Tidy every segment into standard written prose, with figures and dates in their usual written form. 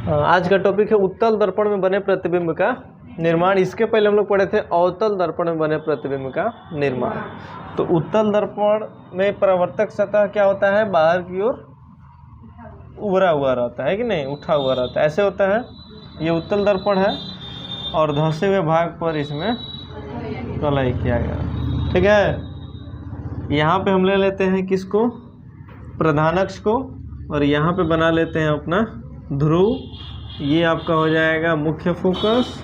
आज का टॉपिक है उत्तल दर्पण में बने प्रतिबिंब का निर्माण। इसके पहले हम लोग पढ़े थे अवतल दर्पण में बने प्रतिबिंब का निर्माण। तो उत्तल दर्पण में परावर्तक सतह क्या होता है, बाहर की ओर उभरा हुआ रहता है कि नहीं, उठा हुआ रहता है, ऐसे होता है। ये उत्तल दर्पण है और धंसे हुए भाग पर इसमें कलई किया गया, ठीक है। यहाँ पे हम ले लेते हैं किसको, प्रधान अक्ष को, और यहाँ पे बना लेते हैं अपना ध्रुव। ये आपका हो जाएगा मुख्य फोकस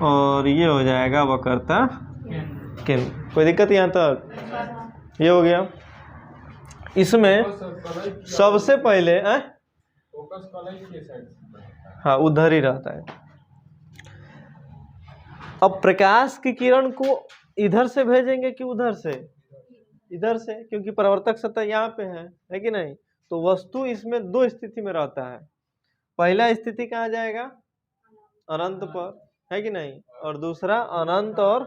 और ये हो जाएगा वक्रता केंद्र। कोई दिक्कत यहाँ तक? ये हो गया। इसमें सबसे पहले हाँ उधर ही रहता है। अब प्रकाश की किरण को इधर से भेजेंगे कि उधर से? इधर से, क्योंकि परावर्तक सतह यहाँ पे है कि नहीं। तो वस्तु इसमें दो स्थिति में रहता है। पहला स्थिति कहाँ जाएगा, अनंत पर, है कि नहीं, और दूसरा अनंत और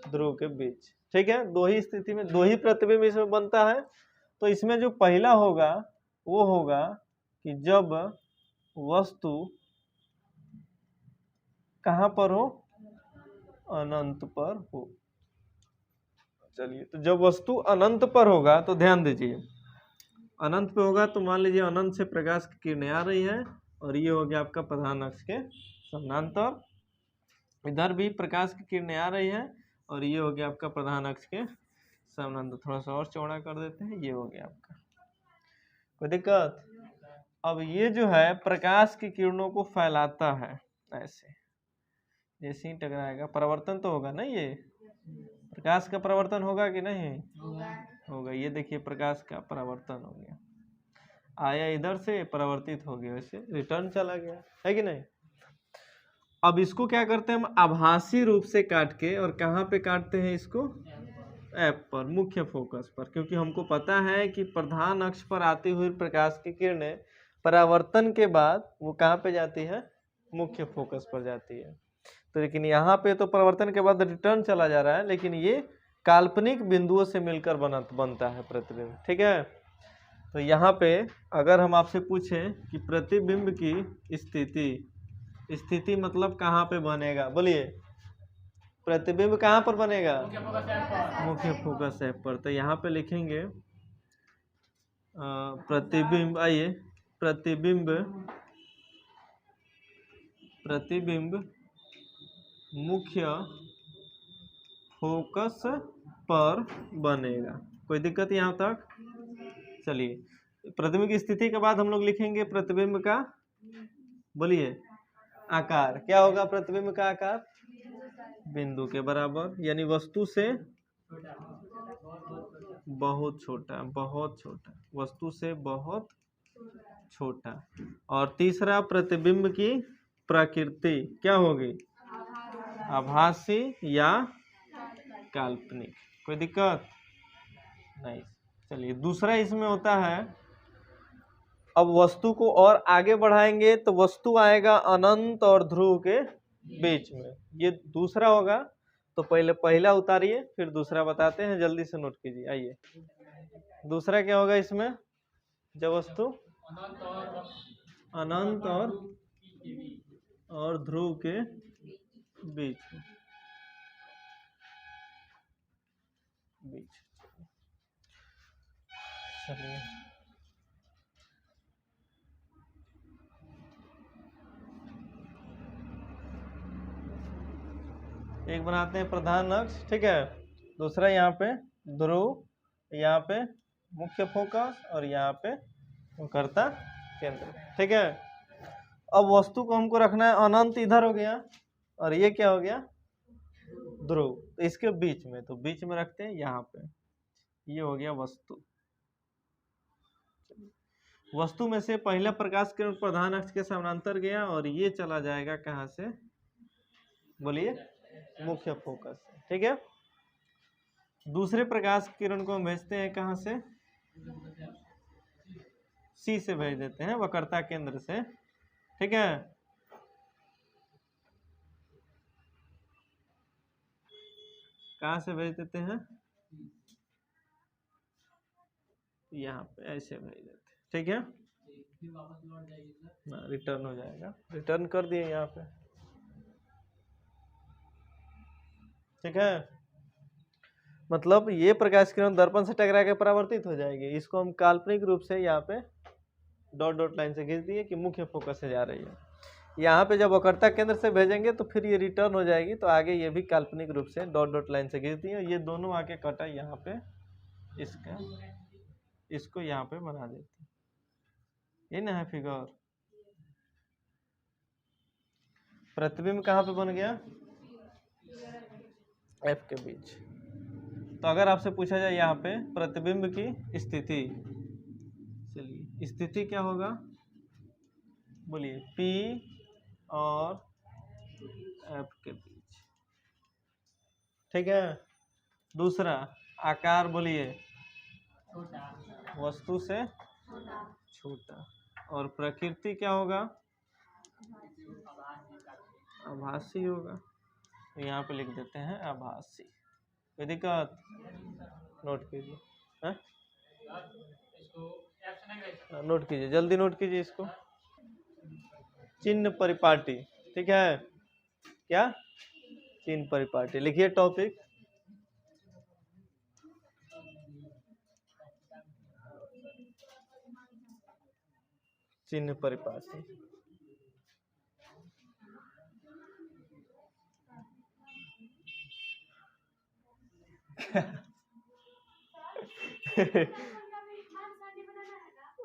ध्रुव के बीच, ठीक है। दो ही स्थिति में दो ही प्रतिबिंब इसमें बनता है। तो इसमें जो पहला होगा वो होगा कि जब वस्तु कहाँ पर हो, अनंत पर हो। चलिए, तो जब वस्तु अनंत पर होगा तो ध्यान दीजिए, अनंत पे होगा तो मान लीजिए अनंत से प्रकाश की किरणें आ रही है और ये हो गया आपका प्रधान अक्ष के समानांतर। इधर भी प्रकाश की किरणें आ रही है और ये हो गया आपका प्रधान अक्ष के समानांतर। थोड़ा सा और चौड़ा कर देते हैं, ये हो गया आपका। कोई दिक्कत? अब ये जो है प्रकाश की किरणों को फैलाता है, ऐसे जैसे ही टकराएगा परावर्तन तो होगा ना। ये प्रकाश का परावर्तन होगा कि नहीं होगा। ये देखिए प्रकाश का परावर्तन हो गया, आया इधर से, परावर्तित हो गया, वैसे रिटर्न चला गया, है कि नहीं। अब इसको क्या करते हैं हम, आभासी रूप से काट के, और कहाँ पे काटते हैं इसको, एफ पर, मुख्य फोकस पर, क्योंकि हमको पता है कि प्रधान अक्ष पर आती हुई प्रकाश की किरणें परावर्तन के बाद वो कहाँ पे जाती है, मुख्य फोकस पर जाती है। तो लेकिन यहाँ पे तो परावर्तन के बाद रिटर्न चला जा रहा है, लेकिन ये काल्पनिक बिंदुओं से मिलकर बनता है प्रतिबिंब, ठीक है। तो यहाँ पे अगर हम आपसे पूछें कि प्रतिबिंब की स्थिति मतलब कहाँ पे बनेगा, बोलिए प्रतिबिंब कहाँ पर बनेगा, मुख्य फोकस एफ पर। तो यहाँ पे लिखेंगे प्रतिबिंब, आइए प्रतिबिंब मुख्य फोकस पर बनेगा। कोई दिक्कत यहाँ तक? चलिए, प्रतिबिंब की स्थिति के बाद हम लोग लिखेंगे प्रतिबिंब का, बोलिए आकार। क्या होगा प्रतिबिंब का आकार, बिंदु के बराबर, यानी वस्तु से बहुत छोटा, वस्तु से बहुत छोटा। और तीसरा प्रतिबिंब की प्रकृति क्या होगी, आभासी या काल्पनिक। कोई दिक्कत नहीं। चलिए, दूसरा इसमें होता है, अब वस्तु को और आगे बढ़ाएंगे तो वस्तु आएगा अनंत और ध्रुव के बीच में, ये दूसरा होगा। तो पहले पहला उतारिए फिर दूसरा बताते हैं, जल्दी से नोट कीजिए। आइए, दूसरा क्या होगा इसमें, जब वस्तु अनंत और ध्रुव के बीच चलिए, एक बनाते हैं प्रधान अक्ष, ठीक है, दूसरा यहाँ पे ध्रुव, यहाँ पे मुख्य फोकस और यहाँ पे वक्रता केंद्र, ठीक है। अब वस्तु को हमको रखना है, अनंत इधर हो गया और ये क्या हो गया, ध्रुव, तो इसके बीच में, तो बीच में रखते हैं यहाँ पे, ये हो गया वस्तु। वस्तु में से पहला प्रकाश किरण प्रधान अक्ष के समानांतर गया और ये चला जाएगा कहाँ से, बोलिए मुख्य फोकस से, ठीक है। दूसरे प्रकाश किरण को हम भेजते हैं कहाँ से, सी से भेज देते हैं, वक्रता केंद्र से, ठीक है। कहाँ से भेज देते हैं, यहाँ पे ऐसे भेज देते हैं, ठीक है। रिटर्न हो जाएगा, रिटर्न कर दिए यहाँ पे। ठीक है, मतलब ये प्रकाश किरण दर्पण से टकरा के परावर्तित हो जाएगी। इसको हम काल्पनिक रूप से यहाँ पे डॉट डॉट लाइन से खींच दिए कि मुख्य फोकस से जा रही है। यहाँ पे जब वक्रता केंद्र से भेजेंगे तो फिर ये रिटर्न हो जाएगी, तो आगे ये भी काल्पनिक रूप से डॉट डॉट लाइन से खींच दिए। ये दोनों आके कटा यहाँ पे, इसका इसको यहाँ पे बना देते, ये ना है फिगर। प्रतिबिंब कहाँ पे बन गया, एफ के बीच। तो अगर आपसे पूछा जाए यहाँ पे प्रतिबिंब की स्थिति, चलिए स्थिति क्या होगा, बोलिए, P और F के बीच। ठीक है, दूसरा आकार, बोलिए, वस्तु से छोटा। और प्रकृति क्या होगा, आभासी होगा। तो यहाँ पे लिख देते हैं आभासी। कोई दिक्कत, नोट कीजिए, नोट कीजिए, जल्दी नोट कीजिए इसको। चिन्ह परिपाटी, ठीक है, क्या, चिन्ह परिपाटी। लिखिए टॉपिक, चिन्ह परिपाटी।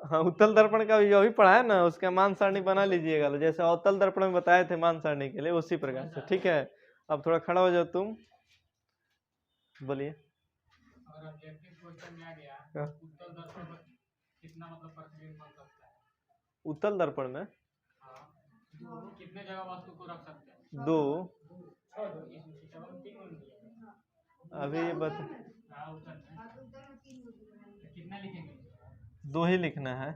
हाँ, उत्तल दर्पण का भी अभी पढ़ा है ना, उसका मान सारणी बना लीजिएगा, जैसे अवतल दर्पण में बताए थे मान सारणी के लिए, उसी प्रकार से। ठीक है, अब थोड़ा खड़ा हो जाओ तुम, बोलिए। उत्तल दर्पण में कितने जगह वस्तु को रख सकते हैं, दो। अभी ये कितना लिखेंगे, दो ही लिखना है।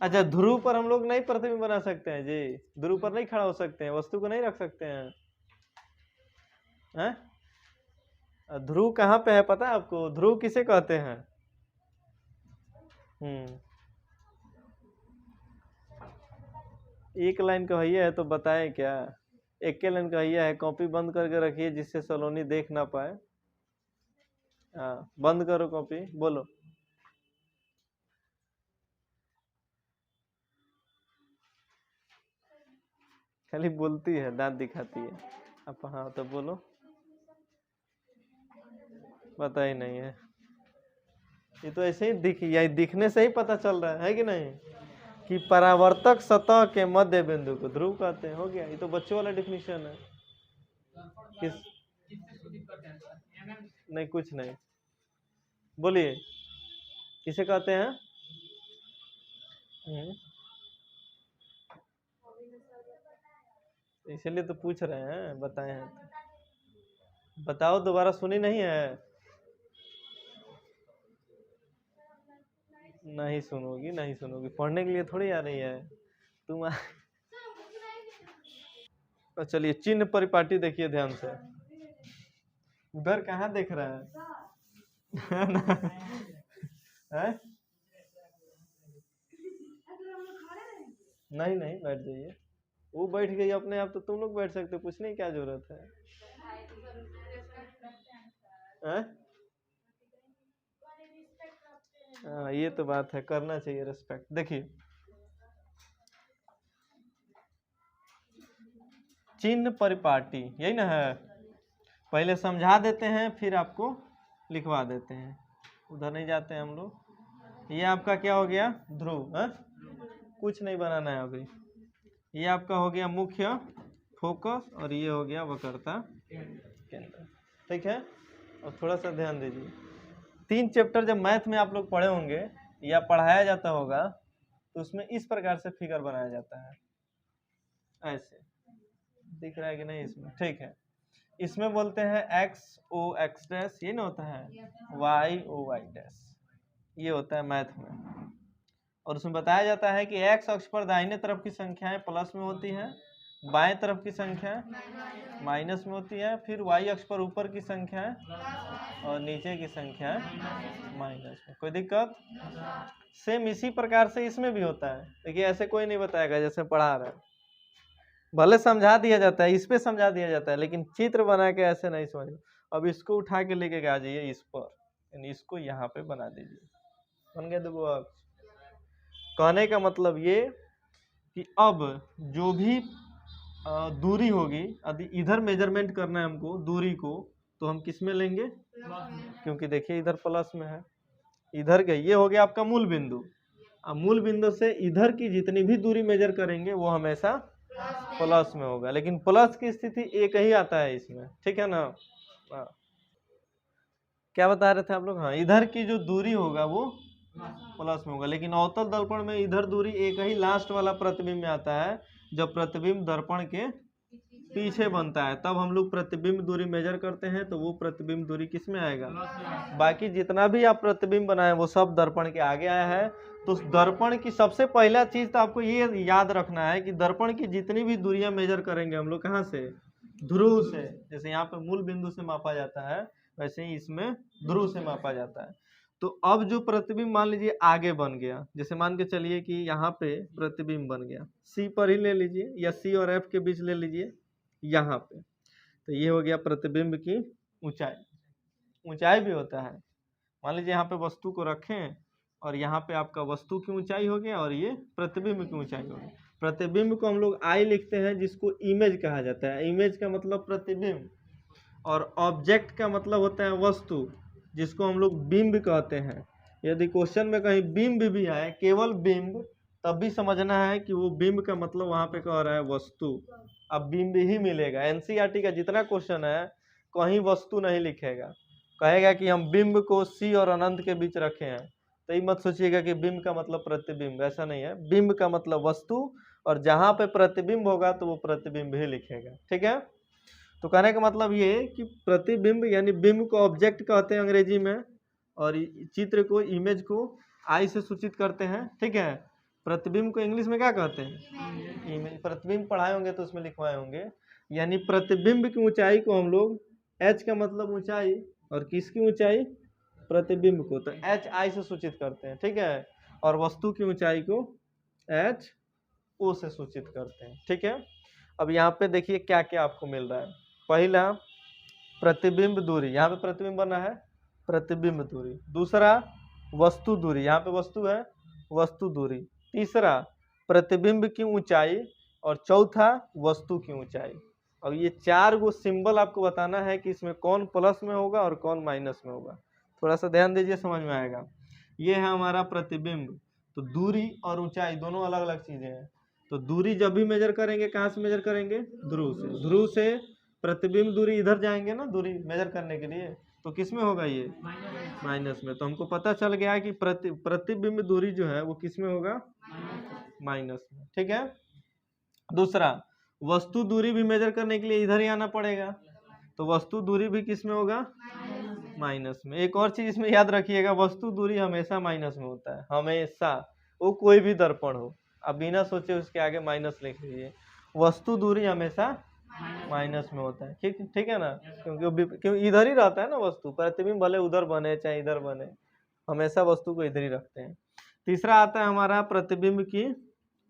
अच्छा, ध्रुव पर हम लोग नहीं प्रतिबिंब बना सकते हैं जी, ध्रुव पर नहीं खड़ा हो सकते हैं, वस्तु को नहीं रख सकते हैं, हैं? ध्रुव कहाँ पे है पता है आपको, ध्रुव किसे कहते हैं? एक लाइन कहिए है तो बताएं क्या, एक के लाइन कहिए है, कॉपी बंद करके रखिए जिससे सलोनी देख ना पाए। हाँ, बंद करो कॉपी, बोलो। खाली बोलती है, दांत दिखाती है। अब हाँ तो बोलो, पता ही नहीं है। ये तो ऐसे ही दिखने से ही पता चल रहा है कि नहीं, कि परावर्तक सतह के मध्य बिंदु को ध्रुव कहते हैं। हो गया, ये तो बच्चों वाला डिफिनीशन है। किस नहीं, कुछ नहीं, बोलिए, किसे कहते हैं? इसलिए तो पूछ रहे हैं, बताए हैं तो बताओ, दोबारा सुनी नहीं है? नहीं सुनोगी, नहीं सुनोगी, पढ़ने के लिए थोड़ी आ रही है तुम। तो चलिए, चिन्ह परिपाटी देखिए ध्यान से। उधर कहाँ देख रहा है? है? नहीं नहीं, बैठ जाइए, वो बैठ गई अपने आप, तो तुम लोग बैठ सकते हो, पूछने की क्या जरूरत है? हाँ, ये तो बात है, करना चाहिए रिस्पेक्ट। देखिए, चिन्ह परिपाटी यही ना है, पहले समझा देते हैं फिर आपको लिखवा देते हैं, उधर नहीं जाते हैं हम लोग। ये आपका क्या हो गया, ध्रुव है, कुछ नहीं बनाना है अभी। ये आपका हो गया मुख्य फोकस, और ये हो गया वक्रता केंद्र। ठीक है, और थोड़ा सा ध्यान दीजिए, 3 चैप्टर जब मैथ में आप लोग पढ़े होंगे या पढ़ाया जाता होगा, तो उसमें इस प्रकार से फिगर बनाया जाता है, ऐसे दिख रहा है कि नहीं इसमें? ठीक है, इसमें बोलते हैं एक्स ओ एक्स डैश, ये ना होता है, वाई ओ वाई डैश, ये होता है मैथ में। और उसमें बताया जाता है कि एक्स अक्ष पर दाहिने तरफ की संख्याएं प्लस में होती हैं, बाएं तरफ की संख्या माइनस में होती है, फिर वाई अक्ष पर ऊपर की संख्या और नीचे की संख्या माइनस में। कोई दिक्कत? सेम इसी प्रकार से इसमें भी होता है। देखिए ऐसे कोई नहीं बताएगा जैसे पढ़ा रहा है, भले समझा दिया जाता है, इस पे समझा दिया जाता है, लेकिन चित्र बना के ऐसे नहीं समझो। अब इसको उठा के लेके आ जाइए इस पर, यानी इसको यहाँ पे बना दीजिए, बन गया दो अक्ष। कहने का मतलब ये कि अब जो भी दूरी होगी, यदि इधर मेजरमेंट करना है हमको दूरी को, तो हम किस में लेंगे? क्योंकि देखिए इधर प्लस में है, इधर के ये हो गया आपका मूल बिंदु। अब मूल बिंदु से इधर की जितनी भी दूरी मेजर करेंगे वो हमेशा प्लस में होगा, लेकिन प्लस की स्थिति एक ही आता है इसमें, ठीक है ना? क्या बता रहे थे आप लोग? हाँ, इधर की जो दूरी होगा वो प्लस में होगा, लेकिन अवतल दर्पण में इधर दूरी एक ही लास्ट वाला प्रतिबिंब में आता है। जब प्रतिबिंब दर्पण के पीछे बनता है तब हम लोग प्रतिबिंब दूरी मेजर करते हैं, तो वो प्रतिबिंब दूरी किस में आएगा? बाकी जितना भी आप प्रतिबिंब बनाए वो सब दर्पण के आगे आया है। तो दर्पण की सबसे पहला चीज तो आपको ये याद रखना है कि दर्पण की जितनी भी दूरियां मेजर करेंगे हम लोग कहाँ से? ध्रुव से। जैसे यहाँ पे मूल बिंदु से मापा जाता है, वैसे ही इसमें ध्रुव से मापा जाता है। तो अब जो प्रतिबिंब मान लीजिए आगे बन गया, जैसे मान के चलिए कि यहाँ पे प्रतिबिंब बन गया, सी पर ही ले लीजिए या सी और एफ के बीच ले लीजिए यहाँ पे, तो ये हो गया प्रतिबिंब की ऊंचाई। ऊंचाई भी होता है, मान लीजिए यहाँ पे वस्तु को रखें और यहाँ पे आपका वस्तु की ऊंचाई हो गया और ये प्रतिबिंब की ऊंचाई हो गई। प्रतिबिंब को हम लोग आई लिखते हैं, जिसको इमेज कहा जाता है। इमेज का मतलब प्रतिबिंब, और ऑब्जेक्ट का मतलब होता है वस्तु, जिसको हम लोग बिंब कहते हैं। यदि क्वेश्चन में कहीं बिंब भी आए, केवल बिंब, तब भी समझना है कि वो बिंब का मतलब वहाँ पे कह रहा है वस्तु। अब बिंब ही मिलेगा। एनसीईआरटी का जितना क्वेश्चन है कहीं वस्तु नहीं लिखेगा, कहेगा कि हम बिंब को सी और अनंत के बीच रखे हैं। तो ये मत सोचिएगा कि बिंब का मतलब प्रतिबिंब, ऐसा नहीं है। बिंब का मतलब वस्तु, और जहाँ पे प्रतिबिंब होगा तो वो प्रतिबिंब ही लिखेगा, ठीक है? तो कहने का मतलब ये कि प्रतिबिंब यानी बिंब को ऑब्जेक्ट कहते हैं अंग्रेजी में, और चित्र को, इमेज को आई से सूचित करते हैं, ठीक है? प्रतिबिंब को इंग्लिश में क्या कहते हैं? इमेज। प्रतिबिंब पढ़ाए होंगे तो उसमें लिखवाए होंगे। यानी प्रतिबिंब की ऊंचाई को हम लोग, एच का मतलब ऊंचाई, और किसकी ऊंचाई? प्रतिबिंब को, तो एच आई से सूचित करते हैं, ठीक है? और वस्तु की ऊंचाई को एच ओ से सूचित करते हैं, ठीक है? अब यहाँ पे देखिए क्या क्या आपको मिल रहा है। पहला प्रतिबिंब दूरी, यहाँ पे प्रतिबिंब बना है, प्रतिबिंब दूरी। दूसरा वस्तु दूरी, यहाँ पे वस्तु है, वस्तु दूरी। तीसरा प्रतिबिंब की ऊंचाई, और चौथा वस्तु की ऊंचाई। अब ये चार गो सिंबल आपको बताना है कि इसमें कौन प्लस में होगा और कौन माइनस में होगा। थोड़ा सा ध्यान दीजिए, समझ में आएगा। ये है हमारा प्रतिबिंब। तो दूरी और ऊंचाई दोनों अलग अलग चीजें हैं। तो दूरी जब भी मेजर करेंगे कहाँ से मेजर करेंगे? ध्रुव से। ध्रुव से प्रतिबिंब दूरी इधर जाएंगे ना दूरी मेजर करने के लिए, तो किस में होगा? ये माइनस में। तो हमको पता चल गया कि प्रतिबिंब दूरी जो है वो किस में होगा? माइनस में, ठीक है? दूसरा वस्तु दूरी भी मेजर करने के लिए इधर ही आना पड़ेगा, तो वस्तु दूरी भी किस में होगा? माइनस में। एक और चीज इसमें याद रखिएगा, वस्तु दूरी हमेशा माइनस में होता है, हमेशा, वो कोई भी दर्पण हो। अब बिना सोचे उसके आगे माइनस लिख लीजिए। वस्तु दूरी हमेशा माइनस में होता है, ठीक ठीक है ना? क्योंकि इधर ही रहता है ना वस्तु। प्रतिबिंब भले उधर बने चाहे इधर बने, हमेशा वस्तु को इधर ही रखते हैं। तीसरा आता है हमारा प्रतिबिंब की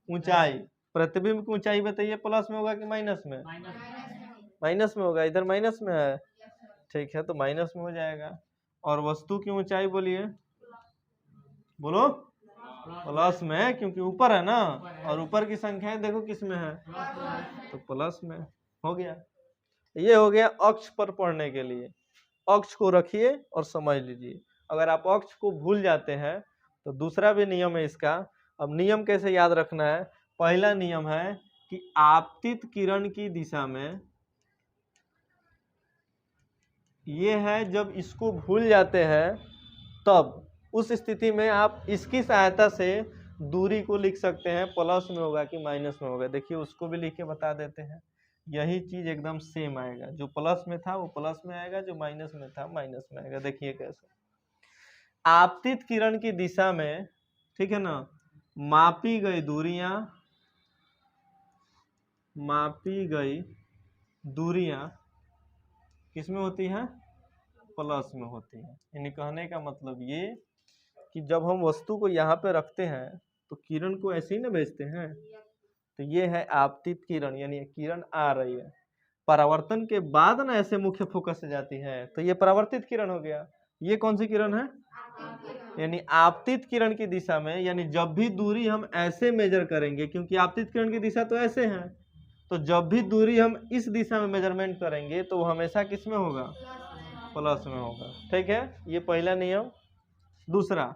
ऊंचाई। प्रतिबिंब की ऊंचाई बताइए, प्लस में होगा कि माइनस में? माइनस में होगा, इधर माइनस में है, ठीक है, तो माइनस में हो जाएगा। और वस्तु की ऊंचाई बोलिए, बोलो। प्लस में, क्योंकि ऊपर है ना, और ऊपर की संख्याएं देखो किस में है, तो प्लस में हो गया। ये हो गया अक्ष पर पढ़ने के लिए। अक्ष को रखिए और समझ लीजिए। अगर आप अक्ष को भूल जाते हैं तो दूसरा भी नियम है इसका। अब नियम कैसे याद रखना है? पहला नियम है कि आपतित किरण की दिशा में, ये है जब इसको भूल जाते हैं तब उस स्थिति में आप इसकी सहायता से दूरी को लिख सकते हैं, प्लस में होगा कि माइनस में होगा। देखिए उसको भी लिख के बता देते हैं। यही चीज एकदम सेम आएगा, जो प्लस में था वो प्लस में आएगा, जो माइनस में था माइनस में आएगा। देखिए कैसे, आपतित किरण की दिशा में, ठीक है ना, मापी गई दूरियां मापी गई दूरियां किसमें होती हैं? प्लस में होती हैं। यानी कहने का मतलब ये कि जब हम वस्तु को यहाँ पे रखते हैं तो किरण को ऐसे ही ना भेजते हैं। तो ये है आपतित किरण, यानी किरण आ रही है, परावर्तन के बाद ना ऐसे मुख्य फोकस से जाती है, तो ये परावर्तित किरण हो गया। ये कौन सी किरण है? यानी आपतित किरण की दिशा में, यानी जब भी दूरी हम ऐसे मेजर करेंगे, क्योंकि आपतित किरण की दिशा तो ऐसे है, तो जब भी दूरी हम इस दिशा में मेजरमेंट करेंगे तो वो हमेशा किस में होगा? प्लस में होगा। ठीक है, ये पहला नियम। दूसरा,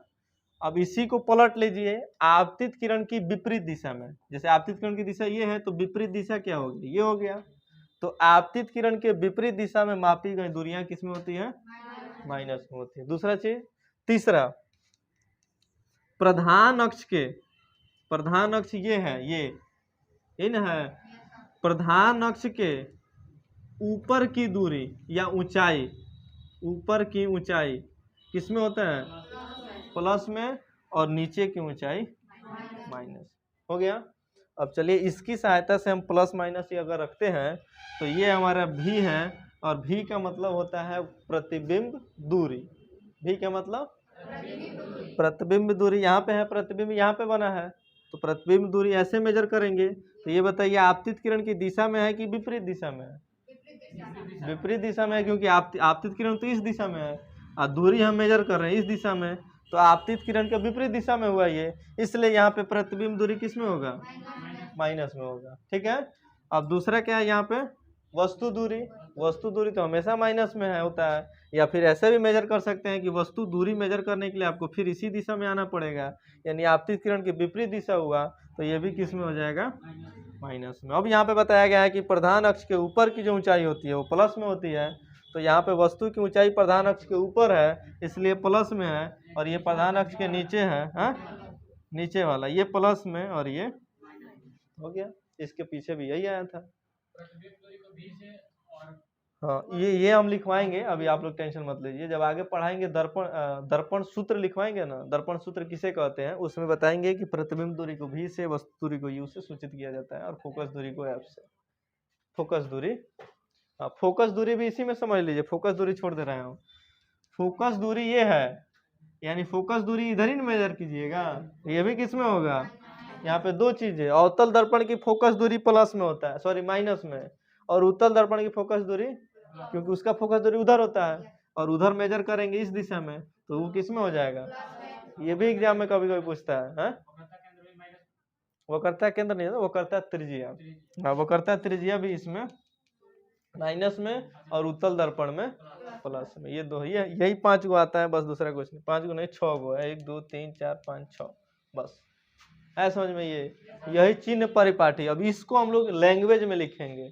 अब इसी को पलट लीजिए आपतित किरण की विपरीत दिशा में। जैसे आपतित किरण की दिशा ये है तो विपरीत दिशा क्या होगी? ये हो गया। तो आपतित किरण के विपरीत दिशा में मापी गई दूरियां किसमें होती है? माइनस में होती है। दूसरा चीज। तीसरा, प्रधान अक्ष ये है, ये ना है, प्रधान अक्ष के ऊपर की दूरी या ऊंचाई, ऊपर की ऊंचाई किसमें होता है? प्लस में, और नीचे की ऊंचाई माइनस। हो गया। अब चलिए इसकी सहायता से हम प्लस माइनस ये अगर रखते हैं तो ये हमारा भी है, और भी का मतलब होता है प्रतिबिंब दूरी। भी का मतलब प्रतिबिंब दूरी। यहाँ पे है प्रतिबिंब, यहाँ पे बना है, तो प्रतिबिंब दूरी ऐसे मेजर करेंगे। तो ये बताइए आपतित किरण की दिशा में है कि विपरीत दिशा में है? विपरीत दिशा में है, क्योंकि आपतित किरण तो इस दिशा में है और दूरी हम मेजर कर रहे हैं इस दिशा में, तो आपतित किरण के विपरीत दिशा में हुआ ये, इसलिए यहाँ पे प्रतिबिंब दूरी किस में होगा? माइनस में होगा। ठीक है। अब दूसरा क्या है यहाँ पे? वस्तु दूरी। वस्तु दूरी तो हमेशा माइनस में है, होता है। या फिर ऐसे भी मेजर कर सकते हैं कि वस्तु दूरी मेजर करने के लिए आपको फिर इसी दिशा में आना पड़ेगा, यानी आपतित किरण की विपरीत दिशा हुआ तो ये भी किस में हो जाएगा? माइनस में। अब यहाँ पे बताया गया है कि प्रधान अक्ष के ऊपर की जो ऊंचाई होती है वो प्लस में होती है, तो यहाँ पे वस्तु की ऊंचाई प्रधान अक्ष के ऊपर है इसलिए प्लस में है, और ये प्रधान अक्ष के नीचे है, नीचे वाला ये प्लस में, और ये हो गया। इसके पीछे भी यही आया था। हाँ, ये हम लिखवाएंगे, अभी आप लोग टेंशन मत लीजिए। जब आगे पढ़ाएंगे दर्पण सूत्र लिखवाएंगे ना, दर्पण सूत्र किसे कहते हैं, उसमें बताएंगे कि प्रतिबिंब दूरी को भी से, वस्तु दूरी को यू से सूचित किया जाता है, और फोकस दूरी को एफ से। फोकस दूरी, हाँ फोकस दूरी भी इसी में समझ लीजिए, फोकस दूरी छोड़ दे रहे हो। फोकस दूरी ये है, यानी फोकस दूरी इधर ही मेजर कीजिएगा, ये भी किस में होगा? यहाँ पे दो चीजें, अवतल दर्पण की फोकस दूरी प्लस में होता है, सॉरी माइनस में, और उत्तल दर्पण की फोकस दूरी, क्योंकि उसका फोकस दूरी उधर होता है और उधर मेजर करेंगे इस दिशा में, तो वो किस में हो जाएगा? ये भी एग्जाम में कभी कभी पूछता है। वक्रता केंद्र नहीं है, वक्रता त्रिज्या। हाँ, वक्रता त्रिज्या भी इसमें माइनस में और उत्तल दर्पण में प्लस में। ये दो, ये यही 5 गो आता है बस, दूसरा कुछ नहीं। 5 गो नहीं, 6 गो है, 1 2 3 4 5 6 बस। है समझ में? ये यही चिन्ह परिपाटी। अब इसको हम लोग लैंग्वेज में लिखेंगे।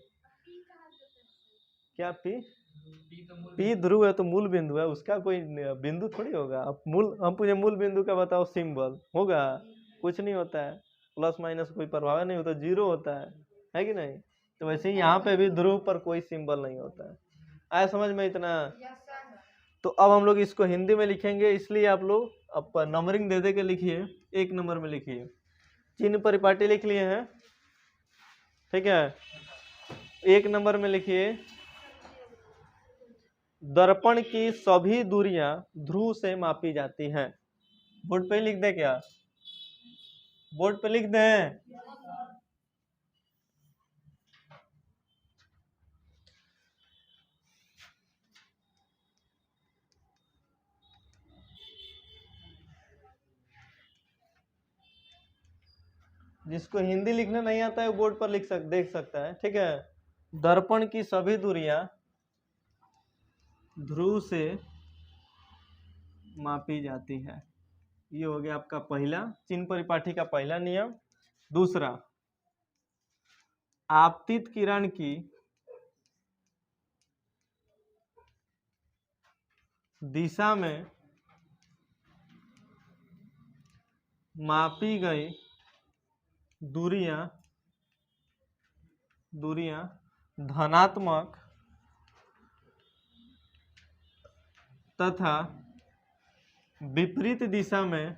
क्या पी ध्रुव है तो मूल बिंदु है, उसका कोई बिंदु थोड़ी होगा। अब मूल, हम पूछे मूल बिंदु का बताओ सिंबल, होगा? कुछ नहीं होता है, प्लस माइनस कोई प्रभाव नहीं होता, जीरो होता है कि नहीं? तो वैसे ही यहाँ पे भी ध्रुव पर कोई सिंबल नहीं होता है। आया समझ में इतना? तो अब हम लोग इसको हिंदी में लिखेंगे, इसलिए आप लोग अब नंबरिंग दे दे के लिखिए। 1 नंबर में लिखिए, चिन्ह परिपाटी लिख लिए हैं, ठीक है। 1 नंबर में लिखिए, दर्पण की सभी दूरियां ध्रुव से मापी जाती हैं। बोर्ड पे लिख दे क्या? बोर्ड पे लिख दें? जिसको हिंदी लिखना नहीं आता है बोर्ड पर देख सकता है, ठीक है। दर्पण की सभी दूरियां ध्रुव से मापी जाती है। ये हो गया आपका पहला चिन्ह परिपाठी का पहला नियम। दूसरा, आपतित किरण की दिशा में मापी गई दूरियां धनात्मक तथा विपरीत दिशा में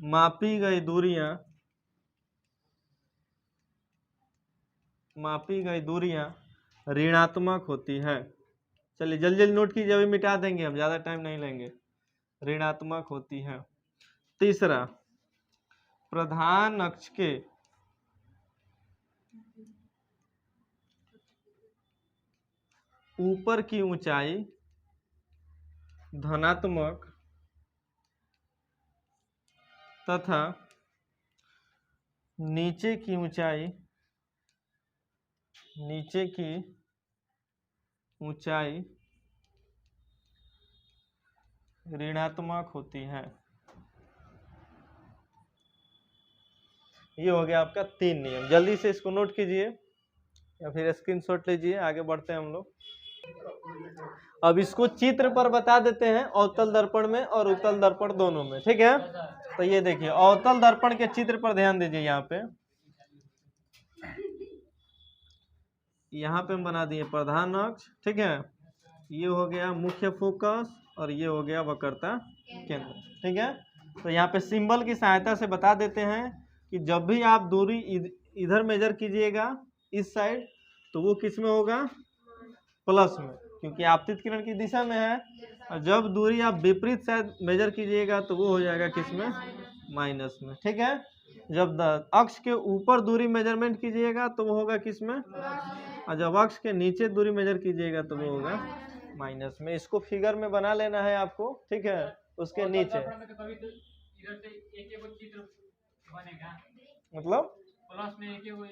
मापी गई दूरियां मापी गई दूरियां ऋणात्मक होती है। चलिए जल्दी जल्दी नोट कीजिए, अभी मिटा देंगे हम, ज़्यादा टाइम नहीं लेंगे। ऋणात्मक होती है। तीसरा, प्रधान अक्ष के ऊपर की ऊंचाई धनात्मक तथा नीचे की ऊंचाई ऋणात्मक होती है। ये हो गया आपका 3 नियम। जल्दी से इसको नोट कीजिए या फिर स्क्रीनशॉट लीजिए, आगे बढ़ते हैं हम लोग। अब इसको चित्र पर बता देते हैं, अवतल दर्पण में और उत्तल दर्पण दोनों में, ठीक है। तो ये देखिए अवतल दर्पण के चित्र पर ध्यान दीजिए। यहाँ पे हम बना दिए प्रधान अक्ष, ठीक है। ये हो गया मुख्य फोकस और ये हो गया वक्रता केंद्र, ठीक है। तो यहाँ पे सिंबल की सहायता से बता देते हैं कि जब भी आप दूरी इधर मेजर कीजिएगा इस साइड, तो वो किस में होगा, प्लस में, क्योंकि आपतित किरण की दिशा में है। और जब दूरी आप विपरीत साइड मेजर कीजिएगा तो वो हो जाएगा किस में, माइनस में, ठीक है। जब अक्ष के ऊपर दूरी मेजरमेंट कीजिएगा तो वो होगा किस में, और जब अक्ष के नीचे दूरी मेजर कीजिएगा तो वो होगा माइनस में। इसको फिगर में बना लेना है आपको, ठीक है। उसके नीचे मतलब प्लस में एक ही होगा,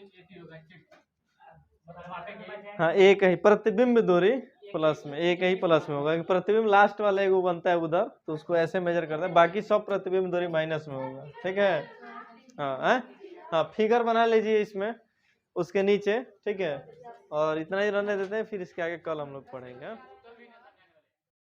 हाँ एक ही प्रतिबिंब दूरी प्लस में, एक ही प्लस में होगा। प्रतिबिंब लास्ट वाला एक वो बनता है उधर, तो उसको ऐसे मेजर करते हैं, बाकी सब प्रतिबिंब दूरी माइनस में होगा, ठीक है। हाँ हाँ फिगर बना लीजिए इसमें उसके नीचे, ठीक है। और इतना ही रहने देते हैं, फिर इसके आगे कल हम लोग पढ़ेंगे।